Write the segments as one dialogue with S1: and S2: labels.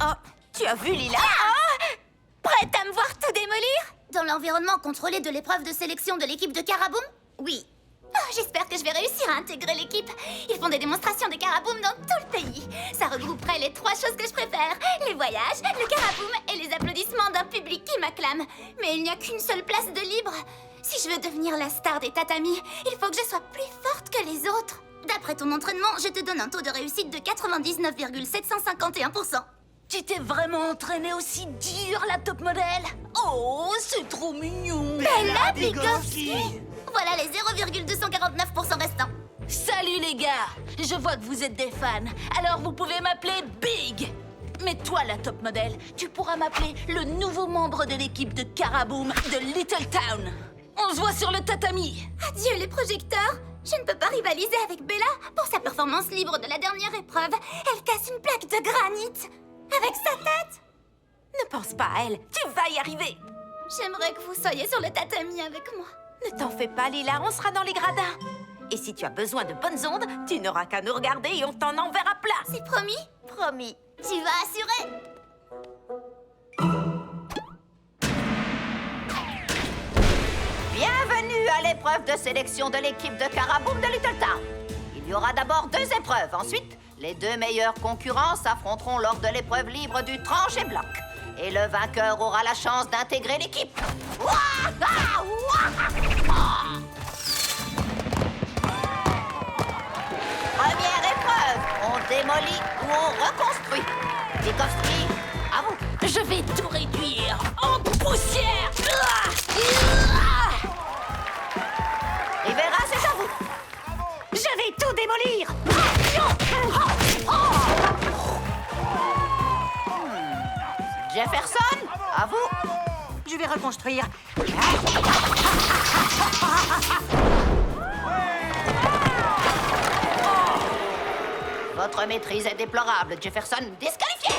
S1: Oh, tu as vu Lila?
S2: Prête à me voir tout démolir? Dans l'environnement contrôlé de l'épreuve de sélection de l'équipe de Caraboom? Oui. Oh, j'espère que je vais réussir à intégrer l'équipe. Ils font des démonstrations de Caraboom dans tout le pays. Ça regrouperait les 3 choses que je préfère. Les voyages, le Caraboom et les applaudissements d'un public qui m'acclame. Mais il n'y a qu'une seule place de libre. Si je veux devenir la star des tatamis, il faut que je sois plus forte que les autres. D'après ton entraînement, je te donne un taux de réussite de 99,751%.
S1: Tu t'es vraiment entraînée aussi dur, la top modèle? Oh, c'est trop mignon!
S2: Bella Bigowski! Voilà les 0,249% restants.
S1: Salut les gars! Je vois que vous êtes des fans, alors vous pouvez m'appeler Big! Mais toi, la top modèle, tu pourras m'appeler le nouveau membre de l'équipe de Caraboom de Little Town. On se voit sur le tatami!
S2: Adieu les projecteurs! Je ne peux pas rivaliser avec Bella pour sa performance libre de la dernière épreuve. Elle casse une plaque de granit avec sa tête.
S1: Ne pense pas à elle, tu vas y arriver!
S2: J'aimerais que vous soyez sur le tatami avec moi.
S1: Ne t'en fais pas, Lila, on sera dans les gradins. Et si tu as besoin de bonnes ondes, tu n'auras qu'à nous regarder et on t'en enverra plein.
S2: C'est promis?
S1: Promis.
S2: Tu vas assurer?
S3: Bienvenue à l'épreuve de sélection de l'équipe de Caraboom de Little Town. Il y aura d'abord 2 épreuves. Ensuite, les 2 meilleurs concurrents s'affronteront lors de l'épreuve libre du tranche et bloc. Et le vainqueur aura la chance d'intégrer l'équipe. Première épreuve, on démolit ou on reconstruit. Bigowski, à vous.
S1: Je vais tout réduire en poussière.
S3: Rivera, c'est à vous.
S1: Je vais tout démolir.
S3: Jefferson, à vous.
S1: Je vais reconstruire.
S3: Votre maîtrise est déplorable, Jefferson. Disqualifié.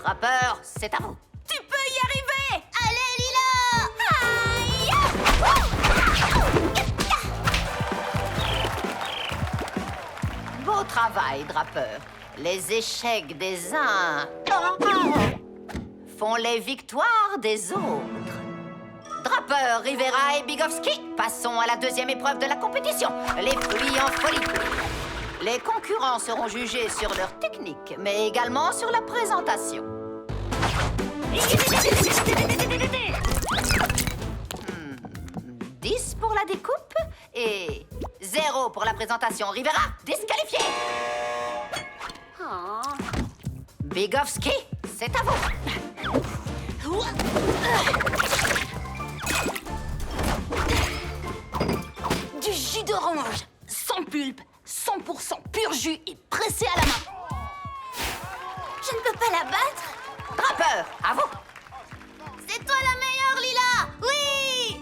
S3: Rappeur, c'est à vous.
S1: Tu peux y arriver.
S2: Allez Lila!
S3: Beau travail, Drappeur. Les échecs des uns font les victoires des autres. Drappeur, Rivera et Bigowski, passons à la 2e épreuve de la compétition, les fruits en folie. Les concurrents seront jugés sur leur technique, mais également sur la présentation. 10 pour la découpe et 0 pour la présentation. Rivera, disqualifié. Bigowski, c'est à vous.
S1: Du jus d'orange, sans pulpe, 100% pur jus et pressé à la main.
S2: Je ne peux pas la battre?
S3: Drappeur, à vous.
S2: C'est toi la meilleure, Lila! Oui!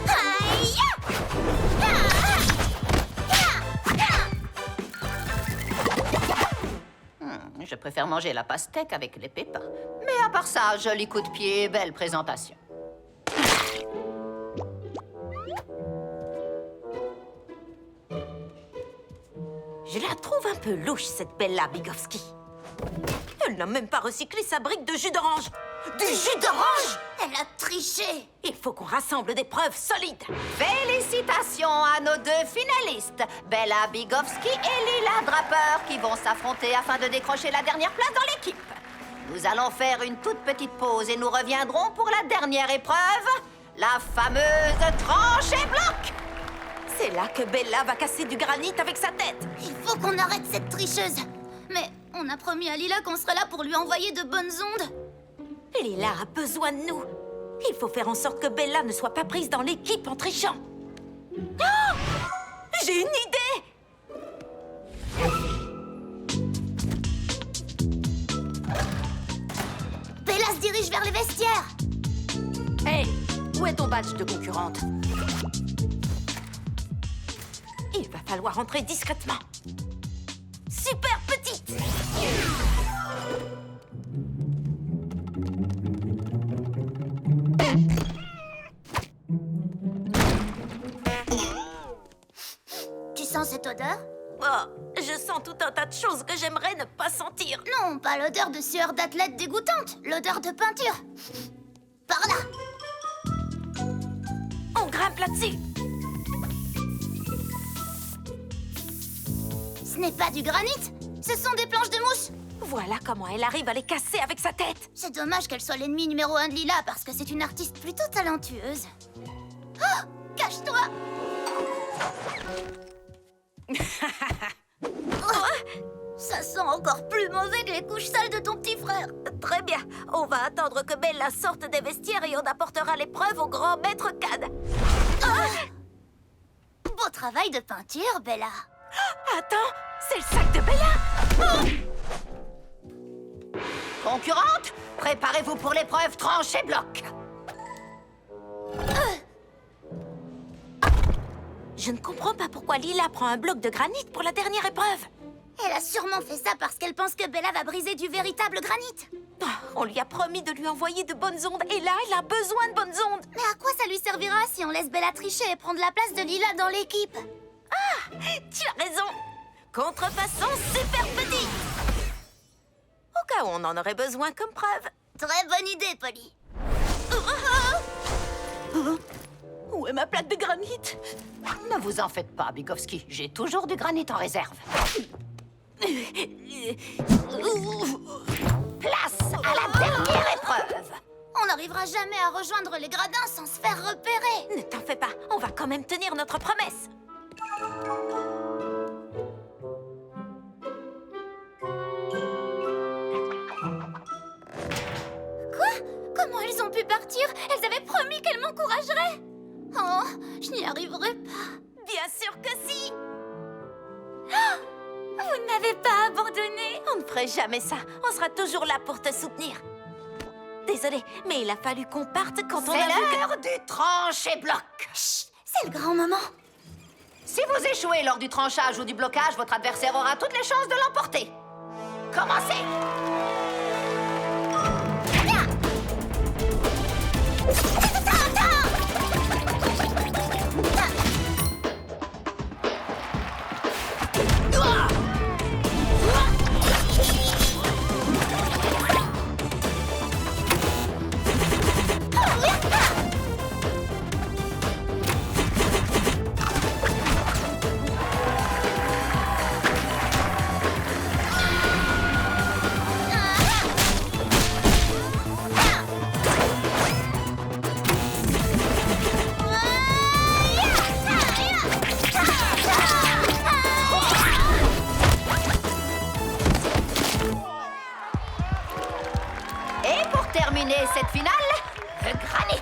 S2: Aïe!
S3: Je préfère manger la pastèque avec les pépins. Mais à part ça, joli coup de pied et belle présentation.
S1: Je la trouve un peu louche, cette Bella Bigowski. Elle n'a même pas recyclé sa brique de jus d'orange. Du jus d'orange?
S2: Elle a triché!
S1: Il faut qu'on rassemble des preuves solides.
S3: Félicitations à nos 2 finalistes, Bella Bigowski et Lila Drappeur, qui vont s'affronter afin de décrocher la dernière place dans l'équipe. Nous allons faire une toute petite pause et nous reviendrons pour la dernière épreuve, la fameuse tranche et bloc.
S1: C'est là que Bella va casser du granit avec sa tête.
S2: Il faut qu'on arrête cette tricheuse! Mais on a promis à Lila qu'on serait là pour lui envoyer de bonnes ondes.
S1: Lila a besoin de nous. Il faut faire en sorte que Bella ne soit pas prise dans l'équipe en trichant. Oh! J'ai une idée!
S2: Bella se dirige vers les vestiaires.
S1: Hé, où est ton badge de concurrente? Il va falloir entrer discrètement. Super petite!
S2: Tu sens cette odeur?
S1: Oh,
S4: Je sens tout un tas de choses que j'aimerais ne pas sentir.
S2: Non, pas l'odeur de sueur d'athlète dégoûtante, l'odeur de peinture. Par là.
S4: On grimpe là-dessus.
S2: Ce n'est pas du granit, ce sont des planches de mousse.
S4: Voilà comment elle arrive à les casser avec sa tête.
S2: C'est dommage qu'elle soit l'ennemi numéro 1 de Lila parce que c'est une artiste plutôt talentueuse. Oh, cache-toi. Ça sent encore plus mauvais que les couches sales de ton petit frère.
S4: Très bien. On va attendre que Bella sorte des vestiaires et on apportera l'épreuve au grand maître Cad.
S2: Beau travail de peinture, Bella.
S4: Attends, c'est le sac de Bella.
S3: Concurrente, préparez-vous pour l'épreuve tranche et bloc.
S4: Je ne comprends pas pourquoi Lila prend un bloc de granit pour la dernière épreuve.
S2: Elle a sûrement fait ça parce qu'elle pense que Bella va briser du véritable granit.
S4: On lui a promis de lui envoyer de bonnes ondes et là, elle a besoin de bonnes ondes.
S2: Mais à quoi ça lui servira si on laisse Bella tricher et prendre la place de Lila dans l'équipe?
S4: Tu as raison. Contrefaçon super petit. Au cas où on en aurait besoin comme preuve.
S2: Très bonne idée, Polly.
S1: Où est ma plaque de granit?
S3: Ne vous en faites pas, Bigovski. J'ai toujours du granit en réserve. Place à la dernière épreuve.
S2: On n'arrivera jamais à rejoindre les gradins sans se faire repérer.
S4: Ne t'en fais pas, on va quand même tenir notre promesse.
S2: Quoi? Comment elles ont pu partir? Elles avaient promis qu'elles m'encourageraient. Oh, je n'y arriverai pas.
S4: Bien sûr que si.
S2: Vous ne m'avez pas abandonnée.
S4: On ne ferait jamais ça. On sera toujours là pour te soutenir. Désolée, mais il a fallu qu'on parte quand on a
S3: C'est
S4: vu que...
S3: l'heure du tranche et bloc.
S2: Chut, c'est le grand moment.
S3: Si vous échouez lors du tranchage ou du blocage, votre adversaire aura toutes les chances de l'emporter. Commencez! Cette finale, le granit.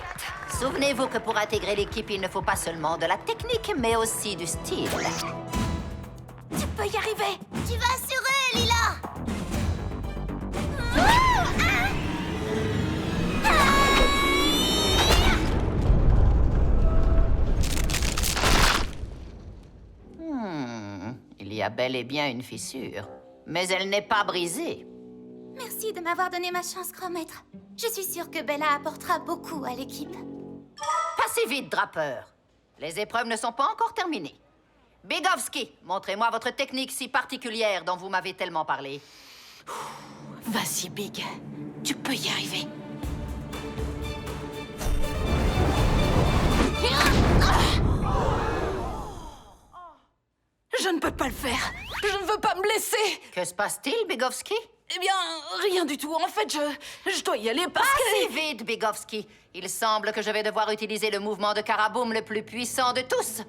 S3: Souvenez-vous que pour intégrer l'équipe, il ne faut pas seulement de la technique, mais aussi du style.
S4: Tu peux y arriver.
S2: Tu vas assurer, Lila.
S3: Il y a bel et bien une fissure, mais elle n'est pas brisée.
S2: Merci de m'avoir donné ma chance, grand maître. Je suis sûre que Bella apportera beaucoup à l'équipe.
S3: Passez vite, Drappeur. Les épreuves ne sont pas encore terminées. Bigovski, montrez-moi votre technique si particulière dont vous m'avez tellement parlé.
S1: Vas-y, Big. Tu peux y arriver. Je ne peux pas le faire. Je ne veux pas me blesser.
S3: Que se passe-t-il, Bigovski?
S1: Eh bien, rien du tout. En fait, je dois y aller parce que...
S3: Passez vite, Bigovski. Il semble que je vais devoir utiliser le mouvement de Karaboum le plus puissant de tous.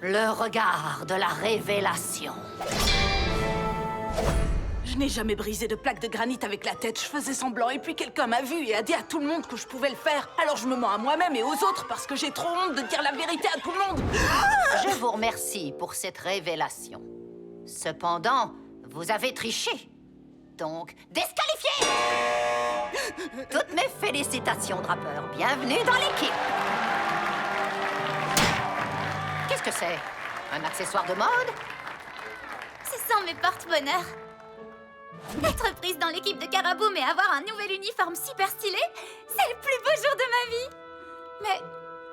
S3: Le regard de la révélation.
S1: Je n'ai jamais brisé de plaque de granit avec la tête. Je faisais semblant et puis quelqu'un m'a vu et a dit à tout le monde que je pouvais le faire. Alors je me mens à moi-même et aux autres parce que j'ai trop honte de dire la vérité à tout le monde.
S3: Je vous remercie pour cette révélation. Cependant, vous avez triché. Donc, disqualifié! Toutes mes félicitations, Drappeur. Bienvenue dans l'équipe. Qu'est-ce que c'est? Un accessoire de mode?
S2: Ce sont mes porte-bonheur. Être prise dans l'équipe de Karaboum et avoir un nouvel uniforme super stylé, c'est le plus beau jour de ma vie. Mais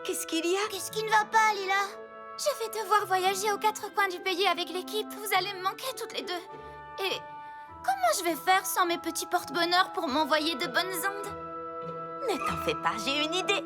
S4: Qu'est-ce qu'il y a?
S2: qu'est-ce qui ne va pas, Lila? Je vais devoir voyager aux 4 coins du pays avec l'équipe. Vous allez me manquer toutes les deux. Et comment je vais faire sans mes petits porte-bonheur pour m'envoyer de bonnes ondes?
S4: Ne t'en fais pas, j'ai une idée.